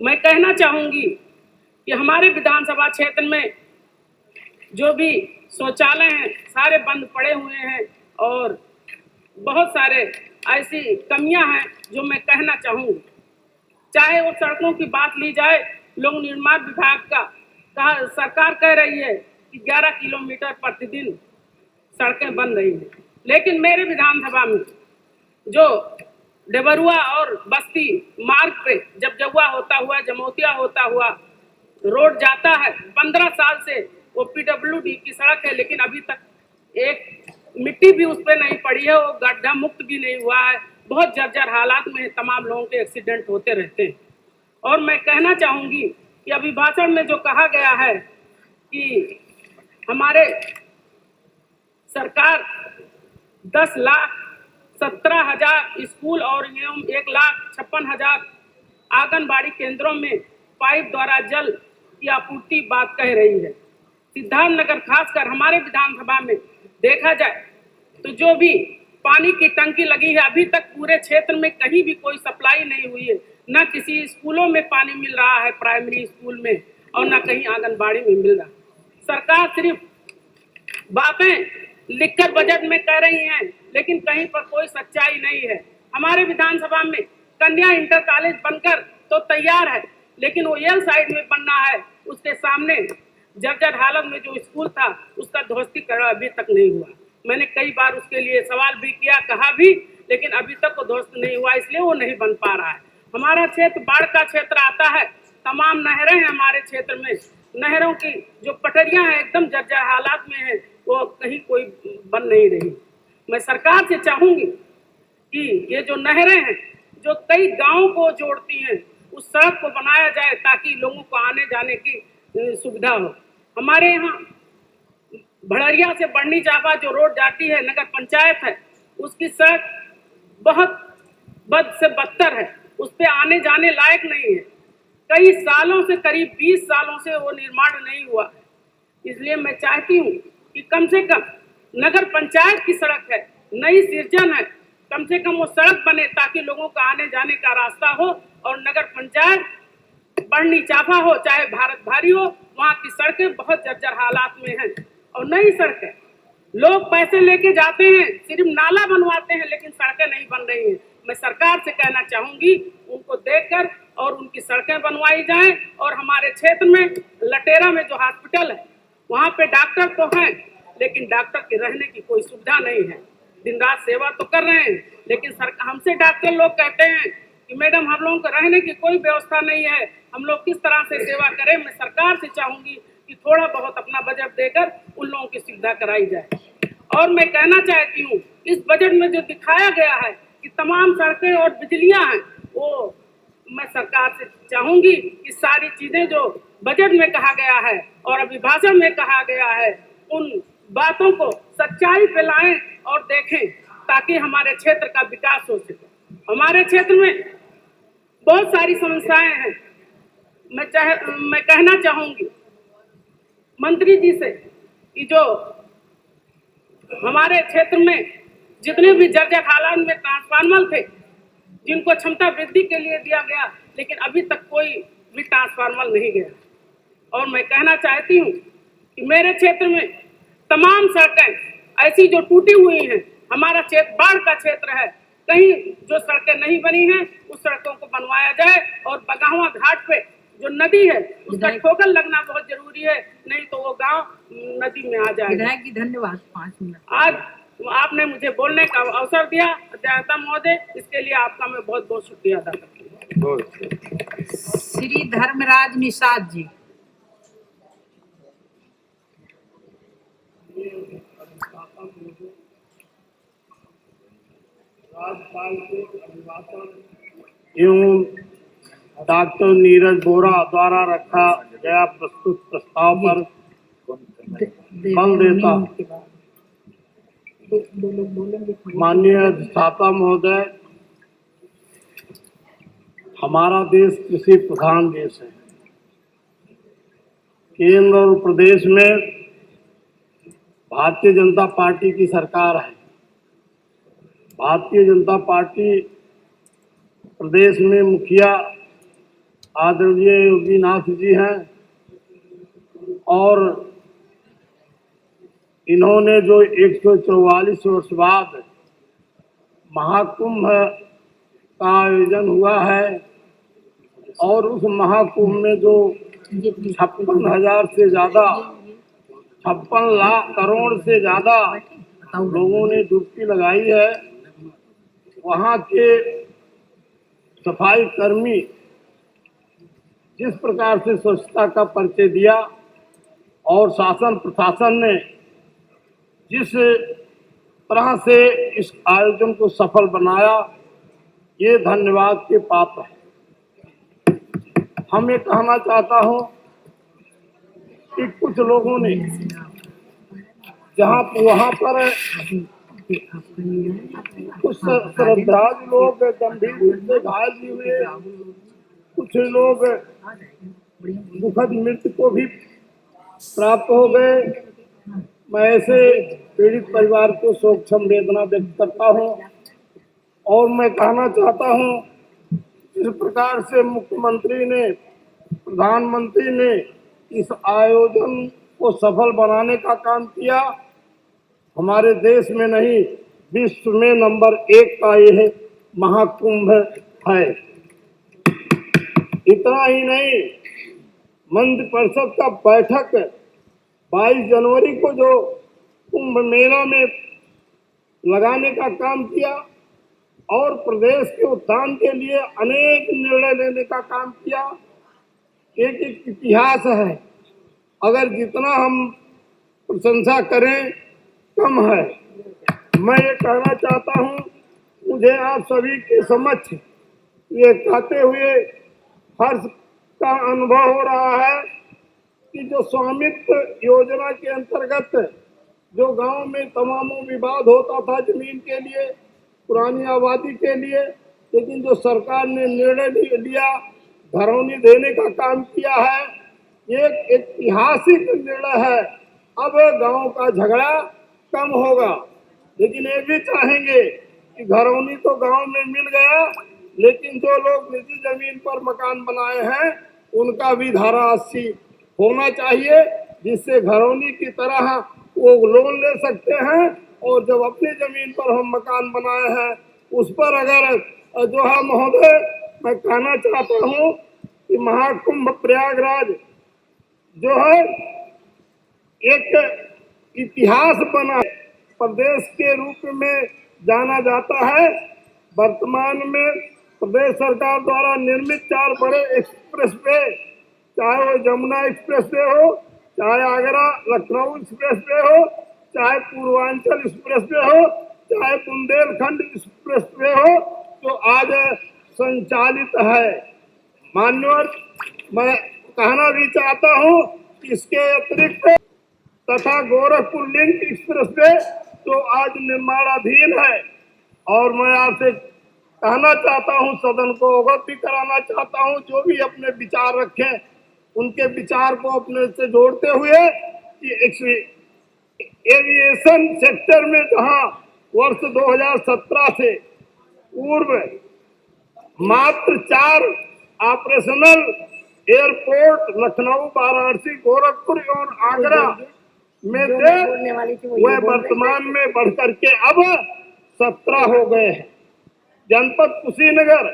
मैं कहना चाहूँगी कि हमारे विधानसभा क्षेत्र में जो भी शौचालय हैं सारे बंद पड़े हुए हैं और बहुत सारे ऐसी कमियां हैं जो मैं कहना चाहूँगी। चाहे वो सड़कों की बात ली जाए, लोक निर्माण विभाग का सरकार कह रही है कि 11 किलोमीटर प्रतिदिन सड़कें बन रही हैं, लेकिन मेरे विधानसभा में जो डेबरुआ और बस्ती मार्ग पे जब जगुआ होता हुआ जमोतिया होता हुआ रोड जाता है, 15 साल से वो PWD की सड़क है, लेकिन अभी तक एक मिट्टी भी उस पर नहीं पड़ी है, वो गड्ढा मुक्त भी नहीं हुआ है। बहुत जर्जर हालात में तमाम लोगों के एक्सीडेंट होते रहते हैं। और मैं कहना चाहूँगी कि अभिभाषण में जो कहा गया है कि हमारे सरकार 10,17,000 स्कूल और एवं 1,56,000 आंगनबाड़ी केंद्रों में पाइप द्वारा जल की आपूर्ति बात कह रही है। सिद्धार्थनगर खासकर हमारे विधानसभा में देखा जाए तो जो भी पानी की टंकी लगी है, अभी तक पूरे क्षेत्र में कहीं भी कोई सप्लाई नहीं हुई है। न किसी स्कूलों में पानी मिल रहा है, प्राइमरी स्कूल में, और न कहीं आंगनबाड़ी में मिल रहा। सरकार सिर्फ बातें लिखकर बजट में कह रही हैं, लेकिन कहीं पर कोई सच्चाई नहीं है। हमारे विधानसभा में कन्या इंटर कॉलेज बनकर तो तैयार है, लेकिन वो यल साइड में बनना है, उसके सामने जर्जर हालत में जो स्कूल था उसका ध्वस्तीकरण अभी तक नहीं हुआ। मैंने कई बार उसके लिए सवाल भी किया, कहा भी, लेकिन अभी तक वो ध्वस्त नहीं हुआ, इसलिए वो नहीं बन पा रहा है। हमारा क्षेत्र बाढ़ का क्षेत्र आता है, तमाम नहरें हैं हमारे क्षेत्र में, नहरों की जो पटरियां हैं एकदम जर्जर हालात में है, वो कहीं कोई बन नहीं रही। मैं सरकार से चाहूंगी कि ये जो नहरें हैं जो कई गांवों को जोड़ती हैं, उस सड़क को बनाया जाए ताकि लोगों को आने जाने की सुविधा हो। हमारे यहाँ भड़रिया से बढ़नी चापा जो रोड जाती है, नगर पंचायत है, उसकी सड़क बहुत बद से बदतर है, उस पर आने जाने लायक नहीं है। कई सालों से, करीब 20 सालों से वो निर्माण नहीं हुआ। इसलिए मैं चाहती हूँ कि कम से कम नगर पंचायत की सड़क है, नई सृजन है, कम से कम वो सड़क बने ताकि लोगों का आने जाने का रास्ता हो। और नगर पंचायत बढ़नी चापा हो चाहे भारत भारी हो, वहाँ की सड़कें बहुत जर्जर हालात में हैं। और नई सड़कें, लोग पैसे लेके जाते हैं, सिर्फ नाला बनवाते हैं, लेकिन सड़कें नहीं बन रही हैं। मैं सरकार से कहना चाहूँगी उनको देखकर और उनकी सड़कें बनवाई जाएं। और हमारे क्षेत्र में लटेरा में जो हॉस्पिटल है, वहाँ पे डॉक्टर तो हैं, लेकिन डॉक्टर के रहने की कोई सुविधा नहीं है। दिन रात सेवा तो कर रहे हैं, लेकिन सरकार हमसे डॉक्टर लोग कहते हैं कि मैडम हम लोगों को रहने की कोई व्यवस्था नहीं है, हम लोग किस तरह से सेवा करें। मैं सरकार से चाहूँगी कि थोड़ा बहुत अपना बजट देकर उन लोगों की सुविधा कराई जाए। और मैं कहना चाहती हूँ इस बजट में जो दिखाया गया है कि तमाम सड़कें और बिजलियाँ हैं, वो मैं सरकार से चाहूँगी कि सारी चीज़ें जो बजट में कहा गया है और अभिभाषण में कहा गया है, उन बातों को सच्चाई पे लाएं और देखें, ताकि हमारे क्षेत्र का विकास हो सके। हमारे क्षेत्र में बहुत सारी समस्याएं हैं। मैं कहना चाहूंगी मंत्री जी से कि जो हमारे क्षेत्र में जितने भी जर्जर हालात में ट्रांसफार्मर थे, जिनको क्षमता वृद्धि के लिए दिया गया, लेकिन अभी तक कोई भी ट्रांसफार्मर नहीं गया। और मैं कहना चाहती हूँ कि मेरे क्षेत्र में तमाम सड़कें ऐसी जो टूटी हुई हैं, हमारा क्षेत्र बाढ़ का क्षेत्र है, कहीं जो सड़कें नहीं बनी हैं उस सड़कों को बनवाया जाए। और बगावा घाट पे जो नदी है उसका ठोकर लगना बहुत जरूरी है, नहीं तो वो गांव नदी में आ जाएगा। विधायक जी धन्यवाद। 5 मिनट आज आपने मुझे बोलने का अवसर दिया, अध्यक्षता महोदय, इसके लिए आपका मैं बहुत बहुत शुक्रिया अदा करती हूँ। श्री धर्मराज निषाद जी। राज्यपाल के अभिभाषण एवं डॉक्टर नीरज बोरा द्वारा रखा गया प्रस्तुत प्रस्ताव पर बल देता माननीय अधिष्ठाता महोदय, हमारा देश कृषि प्रधान देश है। केंद्र और प्रदेश में भारतीय जनता पार्टी की सरकार है। भारतीय जनता पार्टी प्रदेश में मुखिया आदरणीय योगी नाथ जी हैं और इन्होंने जो 144 वर्ष बाद महाकुंभ का आयोजन हुआ है और उस महाकुंभ में जो 56,000 से ज़्यादा 56 लाख करोड़ से ज़्यादा लोगों ने डुबकी लगाई है, वहाँ के सफाई कर्मी जिस प्रकार से स्वच्छता का परिचय दिया और शासन प्रशासन ने जिस तरह से इस आयोजन को सफल बनाया, ये धन्यवाद के पात्र है। हम ये कहना चाहता हूँ कि कुछ लोगों ने जहाँ वहाँ पर कुछ श्रद्धालु लोग गंभीर रूप से घायल भी हुए, कुछ लोग दुखद मृत्यु को भी प्राप्त हो गए। मैं ऐसे पीड़ित परिवार को शोक संवेदना व्यक्त करता हूँ और मैं कहना चाहता हूँ जिस प्रकार से मुख्यमंत्री ने, प्रधानमंत्री ने इस आयोजन को सफल बनाने का काम किया, हमारे देश में नहीं विश्व में नंबर 1 का यह महाकुंभ है। इतना ही नहीं, मंत्रि परिषद का बैठक 22 जनवरी को जो कुंभ मेला में लगाने का काम किया और प्रदेश के उत्थान के लिए अनेक निर्णय लेने का काम किया। एक इतिहास है, अगर जितना हम प्रशंसा करें कम है। मैं ये कहना चाहता हूँ, मुझे आप सभी के समक्ष ये कहते हुए हर्ष का अनुभव हो रहा है कि जो स्वामित्व योजना के अंतर्गत जो गांव में तमामों विवाद होता था जमीन के लिए, पुरानी आबादी के लिए, लेकिन जो सरकार ने निर्णय लिया घरौनी देने का काम किया है, एक ऐतिहासिक निर्णय है। अब गांव का झगड़ा कम होगा, लेकिन ये भी चाहेंगे कि घरौनी तो गांव में मिल गया, लेकिन जो लोग निजी जमीन पर मकान बनाए हैं उनका भी धारा 80 होना चाहिए, जिससे घरौनी की तरह वो लोन ले सकते हैं और जब अपनी जमीन पर हम मकान बनाए हैं उस पर अगर जो है महोदय, मैं कहना चाहता हूँ कि महाकुंभ प्रयागराज जो है एक इतिहास बना प्रदेश के रूप में जाना जाता है। वर्तमान में प्रदेश सरकार द्वारा निर्मित 4 बड़े एक्सप्रेस वे, चाहे वो यमुना एक्सप्रेस वे हो, चाहे आगरा लखनऊ एक्सप्रेस वे हो, चाहे पूर्वांचल एक्सप्रेस वे हो, चाहे बुंदेलखंड एक्सप्रेस वे हो, जो आज संचालित है। मान्यवर, मैं कहना भी चाहता हूँ कि इसके अतिरिक्त तथा गोरखपुर लिंक एक्सप्रेसवे जो आज निर्माणाधीन है। और मैं आपसे कहना चाहता हूं, सदन को अवगत भी कराना चाहता हूं, जो भी अपने विचार रखें उनके विचार को अपने से जोड़ते हुए कि एविएशन सेक्टर में जहां वर्ष 2017 से पूर्व मात्र 4 ऑपरेशनल एयरपोर्ट लखनऊ, वाराणसी, गोरखपुर और आगरा में थे, वह वर्तमान में बढ़कर के अब 17 हो गए हैं। जनपद कुशीनगर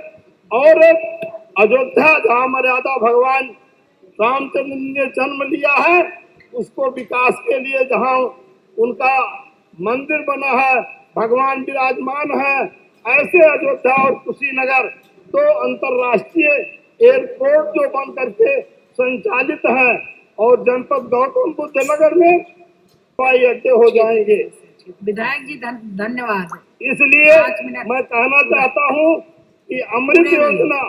और अयोध्या, जहाँ मर्यादा भगवान रामचंद्र ने जन्म लिया है, उसको विकास के लिए जहाँ उनका मंदिर बना है, भगवान विराजमान है, ऐसे अयोध्या और कुशीनगर तो अंतर्राष्ट्रीय एयरपोर्ट जो बन करके संचालित है और जनपद गौतम बुद्ध नगर में हवाई अड्डे हो जाएंगे। विधायक जी धन्यवाद। इसलिए 5 मिनट मैं कहना चाहता हूं कि अमृत योजना,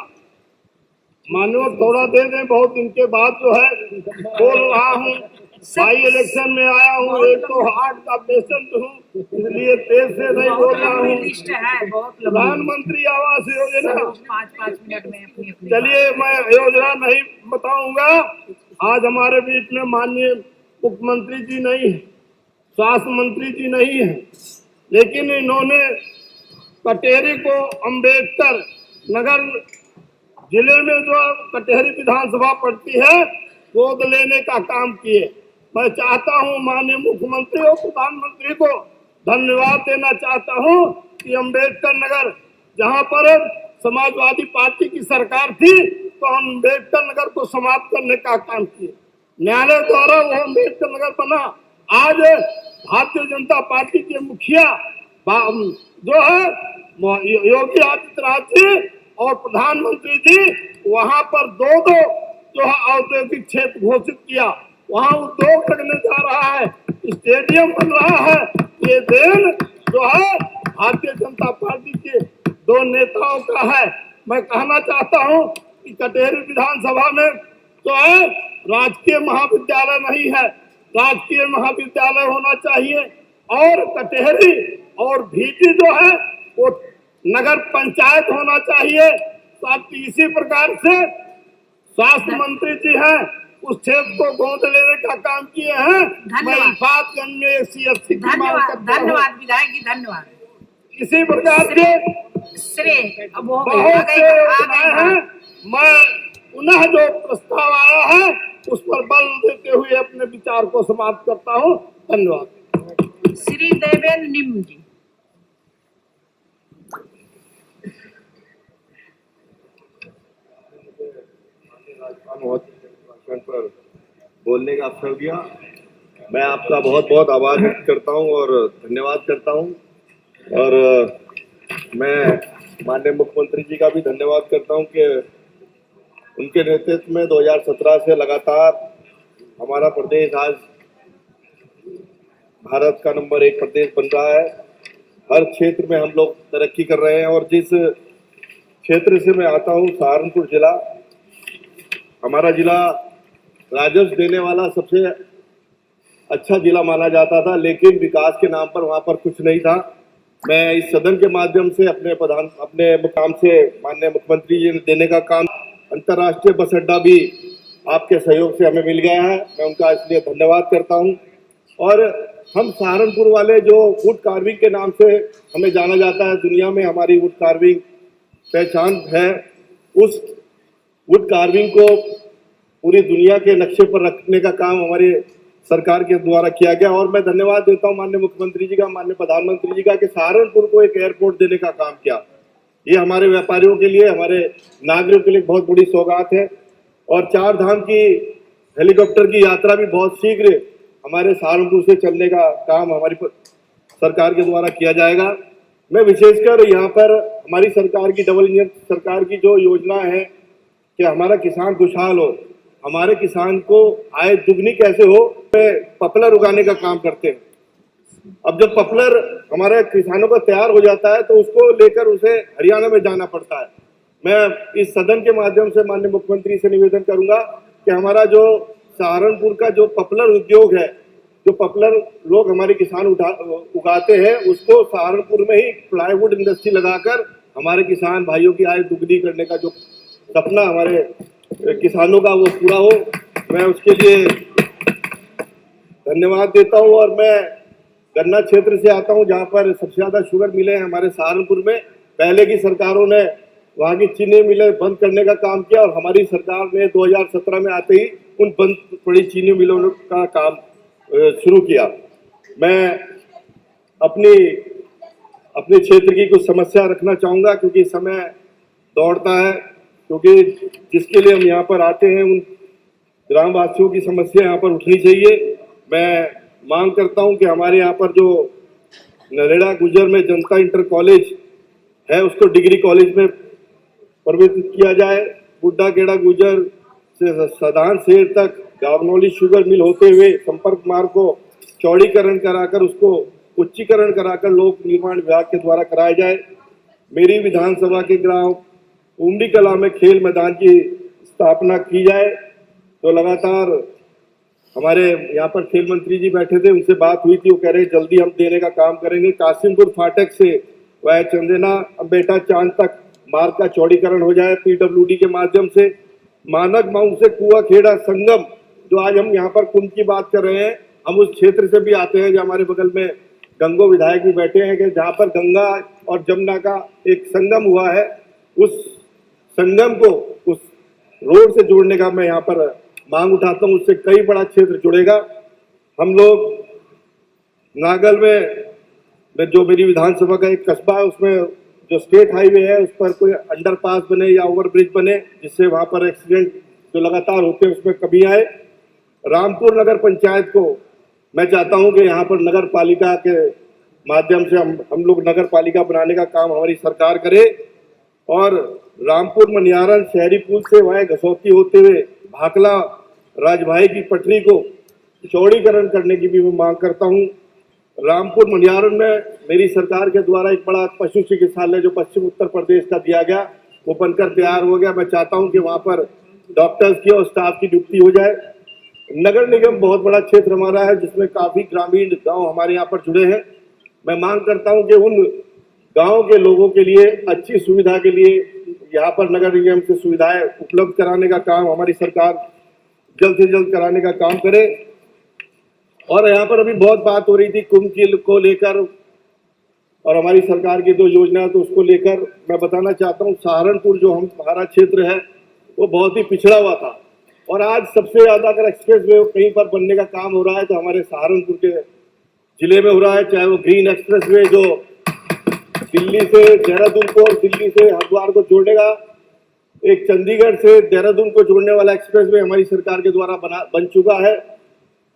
मानो थोड़ा दे दें, बहुत दिन के बाद जो है बोल रहा हूं, बाई इलेक्शन में आया हूं, एक तो हार्ट का पेशेंट हूं, इसलिए तेज से नहीं बोल रहा हूं। लिस्ट है बहुत लंबी। प्रधानमंत्री आवास योजना, 5-5 मिनट में अपनी चलिए मैं योजना नहीं बताऊंगा। आज हमारे बीच में माननीय मुख्यमंत्री जी नहीं है, स्वास्थ्य मंत्री जी नहीं है, लेकिन इन्होंने कटेरी को अंबेडकर नगर जिले में जो कटेरी विधानसभा पड़ती है, गोद लेने का काम किए। मैं चाहता हूं माननीय मुख्यमंत्री और प्रधानमंत्री को धन्यवाद देना चाहता हूं कि अंबेडकर नगर, जहां पर समाजवादी पार्टी की सरकार थी, तो अंबेडकर नगर को समाप्त करने का काम किए। न्यायालय द्वारा वो अंबेडकर नगर बना। आज भारतीय जनता पार्टी के मुखिया जो है योगी आदित्यनाथ जी और प्रधानमंत्री जी वहां पर दो जो है औद्योगिक क्षेत्र घोषित किया, वहां उद्योग लगने जा रहा है, स्टेडियम बन रहा है। ये देन जो है भारतीय जनता पार्टी के 2 नेताओं का है। मैं कहना चाहता हूं कि कटेरी विधानसभा में जो है राजकीय महाविद्यालय नहीं है, राजकीय महाविद्यालय होना चाहिए। और कटेरी और भीटी जो है वो नगर पंचायत होना चाहिए। साथ इसी प्रकार से स्वास्थ्य मंत्री जी हैं, उस क्षेत्र को गोद लेने का काम किए हैं। मैं इफातगंज में CSC की मांग करता हूं। धन्यवाद विधायक जी, धन्यवाद। इसी प्रकार के श्रेय अब हो बहुत से योजनाएं हैं। मैं पुनः जो प्रस्ताव आया है उस पर बल देते हुए अपने विचार को समाप्त करता हूं। धन्यवाद। श्री देवेंद्र निम जी। भाषण पर बोलने का अवसर दिया, मैं आपका बहुत बहुत आभार व्यक्त करता हूं और धन्यवाद करता हूं। और मैं माननीय मुख्यमंत्री जी का भी धन्यवाद करता हूं कि उनके नेतृत्व में 2017 से लगातार हमारा प्रदेश आज भारत का नंबर 1 प्रदेश बन रहा है। हर क्षेत्र में हम लोग तरक्की कर रहे हैं। और जिस क्षेत्र से मैं आता हूं, सहारनपुर जिला, हमारा जिला राजस्व देने वाला सबसे अच्छा जिला माना जाता था, लेकिन विकास के नाम पर वहां पर कुछ नहीं था। मैं इस सदन के माध्यम से अपने मुकाम से माननीय मुख्यमंत्री जी ने देने का काम, अंतर्राष्ट्रीय बस अड्डा भी आपके सहयोग से हमें मिल गया है, मैं उनका इसलिए धन्यवाद करता हूं। और हम सहारनपुर वाले जो वुड कार्विंग के नाम से हमें जाना जाता है, दुनिया में हमारी वुड कार्विंग पहचान है, उस वुड कार्विंग को पूरी दुनिया के नक्शे पर रखने का काम हमारे सरकार के द्वारा किया गया। और मैं धन्यवाद देता हूं माननीय मुख्यमंत्री जी का, माननीय प्रधानमंत्री जी का कि सहारनपुर को एक एयरपोर्ट देने का काम किया। ये हमारे व्यापारियों के लिए, हमारे नागरिकों के लिए बहुत बड़ी सौगात है। और 4 धाम की हेलीकॉप्टर की यात्रा भी बहुत शीघ्र हमारे सहारनपुर से चलने का काम हमारी सरकार के द्वारा किया जाएगा। मैं विशेषकर यहाँ पर हमारी सरकार की डबल इंजन सरकार की जो योजना है कि हमारा किसान खुशहाल हो, हमारे किसान को आय दुगनी कैसे हो, पॉपुलर उगाने का काम करते हैं। अब जब पॉपुलर हमारे किसानों का तैयार हो जाता है तो उसको लेकर उसे हरियाणा में जाना पड़ता है। मैं इस सदन के माध्यम से माननीय मुख्यमंत्री से निवेदन करूंगा कि हमारा जो सहारनपुर का जो पॉपुलर उद्योग है, जो पॉपुलर लोग हमारे किसान उगाते हैं, उसको सहारनपुर में ही प्लाईवुड इंडस्ट्री लगाकर हमारे किसान भाइयों की आय दुगनी करने का जो सपना हमारे किसानों का वो पूरा हो, मैं उसके लिए धन्यवाद देता हूँ। और मैं गन्ना क्षेत्र से आता हूँ, जहाँ पर सबसे ज्यादा शुगर मिले हैं हमारे सहारनपुर में। पहले की सरकारों ने वहाँ की चीनी मिलें बंद करने का काम किया और हमारी सरकार ने 2017 में आते ही उन बंद पड़ी चीनी मिलों का काम शुरू किया। मैं अपने क्षेत्र की कुछ समस्या रखना चाहूँगा, क्योंकि समय दौड़ता है, क्योंकि जिसके लिए हम यहाँ पर आते हैं उन ग्रामवासियों की समस्या यहाँ पर उठनी चाहिए। मैं मांग करता हूँ कि हमारे यहाँ पर जो नरेड़ा गुजर में जनता इंटर कॉलेज है, उसको डिग्री कॉलेज में परिवर्तित किया जाए। बुड्ढा गेड़ा गुजर से सदान शहर तक गावनौली शुगर मिल होते हुए संपर्क मार्ग को चौड़ीकरण कराकर उसको उच्चीकरण कराकर लोक निर्माण विभाग के द्वारा कराया जाए। मेरी विधानसभा के ग्राम उमड़ी कला में खेल मैदान की स्थापना की जाए। तो लगातार हमारे यहाँ पर खेल मंत्री जी बैठे थे, उनसे बात हुई थी, वो कह रहे जल्दी हम देने का काम करेंगे। कासिमपुर फाटक से वह चंदेना अम्बेटा चांद तक मार्ग का चौड़ीकरण हो जाए पीडब्ल्यूडी के माध्यम से। मानक माउंट से कुआ खेड़ा संगम, जो आज हम यहाँ पर कुंभ की बात कर रहे हैं, हम उस क्षेत्र से भी आते हैं, जो हमारे बगल में गंगो विधायक भी बैठे हैं, कि जहाँ पर गंगा और जमुना का एक संगम हुआ है, उस संगम को उस रोड से जोड़ने का मैं यहाँ पर मांग उठाता हूँ। उससे कई बड़ा क्षेत्र जुड़ेगा। हम लोग नागल में जो मेरी विधानसभा का एक कस्बा है, उसमें जो स्टेट हाईवे है उस पर कोई अंडरपास बने या ओवरब्रिज बने, जिससे वहां पर एक्सीडेंट जो लगातार होते हैं उसमें कमी आए। रामपुर नगर पंचायत को मैं चाहता हूं कि यहाँ पर नगर पालिका के माध्यम से हम लोग नगर पालिका बनाने का काम हमारी सरकार करे, और रामपुर मनियारन शहरी पुल से वह घसौती होते हुए भाकला राजभाई की पटरी को चौड़ीकरण करने की भी मैं मांग करता हूँ। रामपुर मनियारन में मेरी सरकार के द्वारा एक बड़ा पशु चिकित्सालय जो पश्चिम उत्तर प्रदेश का दिया गया, वो बनकर तैयार हो गया। मैं चाहता हूं कि वहां पर डॉक्टर्स की और स्टाफ की नियुक्ति हो जाए। नगर निगम बहुत बड़ा क्षेत्र हमारा है, जिसमें काफी ग्रामीण गांव हमारे यहाँ पर जुड़े हैं। मैं मांग करता हूं कि उन गाँव के लोगों के लिए अच्छी सुविधा के लिए यहाँ पर नगर निगम से सुविधाएं उपलब्ध कराने का काम हमारी सरकार जल्द से जल्द कराने का काम करे। और यहाँ पर अभी बहुत बात हो रही थी कुंभ को लेकर और हमारी सरकार की जो योजना है तो उसको लेकर मैं बताना चाहता हूँ, सहारनपुर जो हमारा क्षेत्र है वो बहुत ही पिछड़ा हुआ था, और आज सबसे ज्यादा अगर एक्सप्रेस वे कहीं पर बनने का काम हो रहा है तो हमारे सहारनपुर के जिले में हो रहा है। चाहे वो ग्रीन एक्सप्रेस वे जो दिल्ली से देहरादून को और दिल्ली से हरिद्वार को जोड़ेगा, एक चंडीगढ़ से देहरादून को जोड़ने वाला एक्सप्रेस वे हमारी सरकार के द्वारा बन चुका है,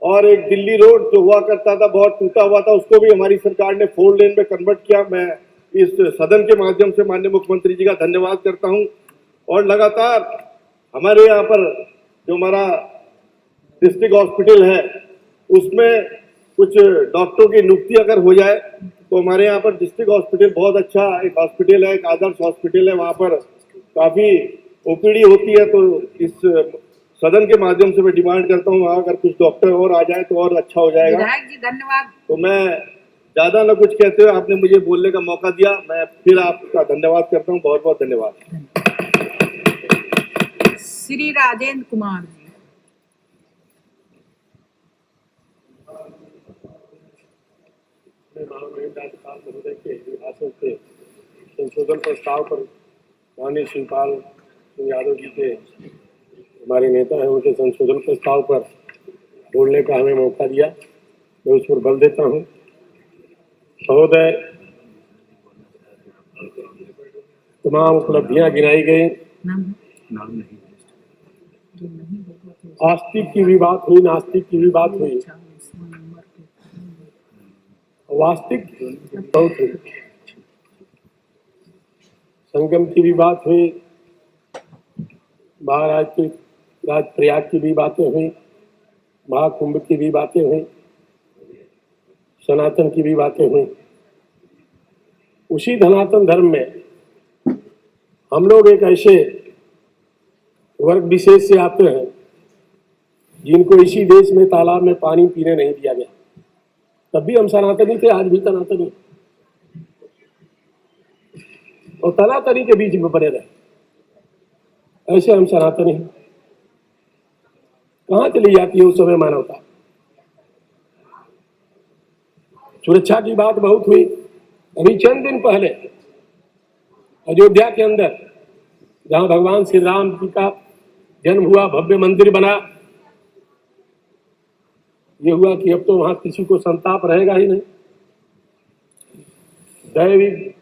और एक दिल्ली रोड जो हुआ करता था बहुत टूटा हुआ था, उसको भी हमारी सरकार ने 4 लेन में कन्वर्ट किया। मैं इस सदन के माध्यम से माननीय मुख्यमंत्री जी का धन्यवाद करता हूं। और लगातार हमारे यहाँ पर जो हमारा डिस्ट्रिक्ट हॉस्पिटल है उसमें कुछ डॉक्टरों की नियुक्ति अगर हो जाए तो हमारे यहाँ पर डिस्ट्रिक्ट हॉस्पिटल बहुत अच्छा एक हॉस्पिटल है, एक आदर्श हॉस्पिटल है, वहाँ पर काफी ओपीडी होती है। तो इस सदन के माध्यम से मैं डिमांड करता हूँ वहाँ अगर कुछ डॉक्टर और आ जाए तो और अच्छा हो जाएगा। विधायक जी धन्यवाद। तो मैं ज्यादा न कुछ कहते हुए आपने मुझे बोलने का मौका दिया, मैं फिर आपका धन्यवाद करता हूँ। बहुत बहुत धन्यवाद। श्री राजेंद्र कुमार जी। महोदय के भाषण से संशोधन प्रस्ताव पर माननीय शिवपाल सिंह यादव जी के हमारे नेता हैं, उनके संशोधन प्रस्ताव पर बोलने का हमें मौका दिया, मैं उस पर बल देता हूँ। महोदय, तमाम उपलब्धियां गिनाई गई, आस्तिक की भी बात हुई, नास्तिक की भी बात हुई, वास्तविक बहुत हुई, संगम की भी बात हुई, महाराज की राज प्रयाग की भी बातें हुई, महाकुंभ की भी बातें हुई, सनातन की भी बातें हुई। उसी सनातन धर्म में हम लोग एक ऐसे वर्ग विशेष से आते हैं जिनको इसी देश में तालाब में पानी पीने नहीं दिया गया। तब भी हम सनातनी थे, आज भी सनातनी, और तनातनी के बीच में बने रहे, ऐसे हम सनातनी हैं। कहाँ चली जाती है उस समय मानवता? सुरक्षा की बात बहुत हुई। अभी चंद दिन पहले अयोध्या के अंदर जहां भगवान श्री राम जी का जन्म हुआ, भव्य मंदिर बना, ये हुआ कि अब तो वहां किसी को संताप रहेगा ही नहीं। दैविक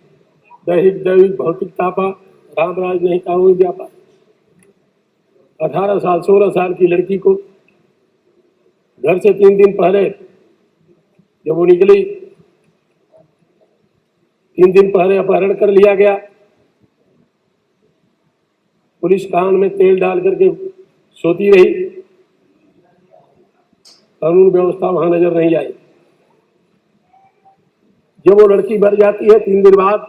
दैहिक दैविक भौतिक तापा, रामराज नहीं कानूनी व्यापार। 18 साल 16 साल की लड़की को घर से 3 दिन पहले जब वो निकली, 3 दिन पहले अपहरण कर लिया गया। पुलिस कान में तेल डाल करके सोती रही, कानून व्यवस्था वहां नजर नहीं आई। जब वो लड़की मर जाती है 3 दिन बाद,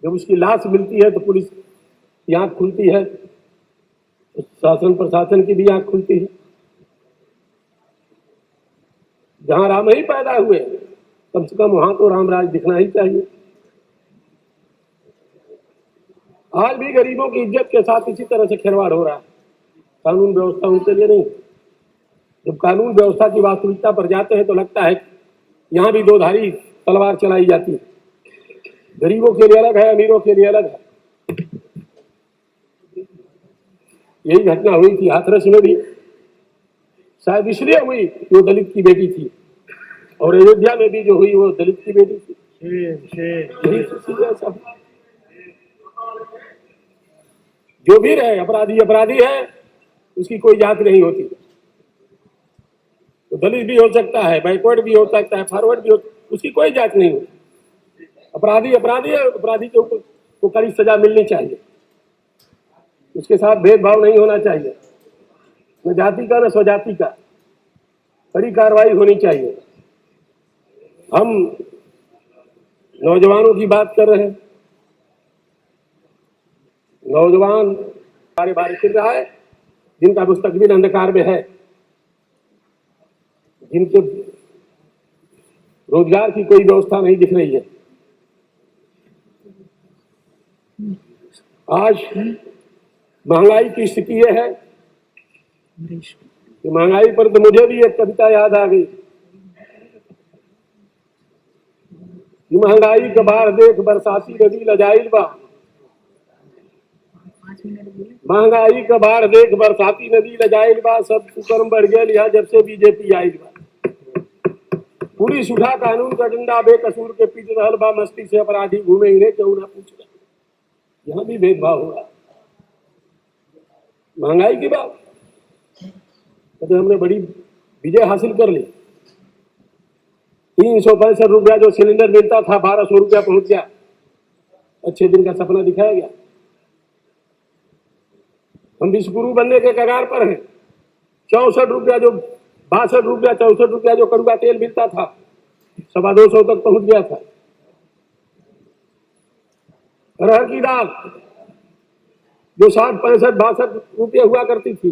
जब उसकी लाश मिलती है तो पुलिस की आंख खुलती है, शासन प्रशासन की भी आंख खुलती है। जहां राम ही पैदा हुए, कम से कम वहां तो रामराज दिखना ही चाहिए। आज भी गरीबों की इज्जत के साथ इसी तरह से खिलवाड़ हो रहा है। कानून व्यवस्था उनके लिए नहीं। जब कानून व्यवस्था की वास्तविकता पर जाते हैं तो लगता है यहाँ भी 2 धारी तलवार चलाई जाती है। गरीबों के लिए अलग है, अमीरों के लिए अलग है। यही घटना हुई थी हाथरस में भी, शायद इसलिए हुई कि वो दलित की बेटी थी, और अयोध्या में भी जो हुई वो दलित की बेटी थी। यही सब जो भी रहे, अपराधी अपराधी है, उसकी कोई जात नहीं होती। तो दलित भी हो सकता है, बैकवर्ड भी हो सकता है, फॉरवर्ड भी हो, उसकी कोई जात नहीं होती। अपराधी अपराधी है, अपराधी के ऊपर को कड़ी सजा मिलनी चाहिए, उसके साथ भेदभाव नहीं होना चाहिए, न जाति का न स्वजाति का, कड़ी कार्रवाई होनी चाहिए। हम नौजवानों की बात कर रहे हैं। नौजवान बारे बारे फिर रहा है, जिनका मुस्तकबिल अंधकार में है, जिनके रोजगार की कोई व्यवस्था नहीं दिख रही है। आज महंगाई की स्थिति ये है कि महंगाई पर तो मुझे भी एक कविता याद आ गई कि महंगाई का बार देख बरसाती नदी लजाइल बा, महंगाई का बार देख बरसाती नदी लजाइल बा, सब कुकर्म बढ़ गया लिया जब से बीजेपी आइल बा। पुलिस उठा कानून का डंडा, बेकसूर के पीट रहल बा, मस्ती से अपराधी घूमे इन्हें क्यों ना पूछ रहे। यहाँ भी भेदभाव हो रहा। महंगाई की बात तो हमने बड़ी विजय हासिल कर ली। 365 रुपया जो सिलेंडर मिलता था 1200 रुपया पहुंच गया। अच्छे दिन का सपना दिखाया गया। हम विश्वगुरु बनने के कगार पर हैं। 64 रुपया जो 62 रुपया 64 रुपया जो कड़ुआ तेल मिलता था 250 तक पहुंच गया था। अरहर की दाल जो 60 65 62 रुपये हुआ करती थी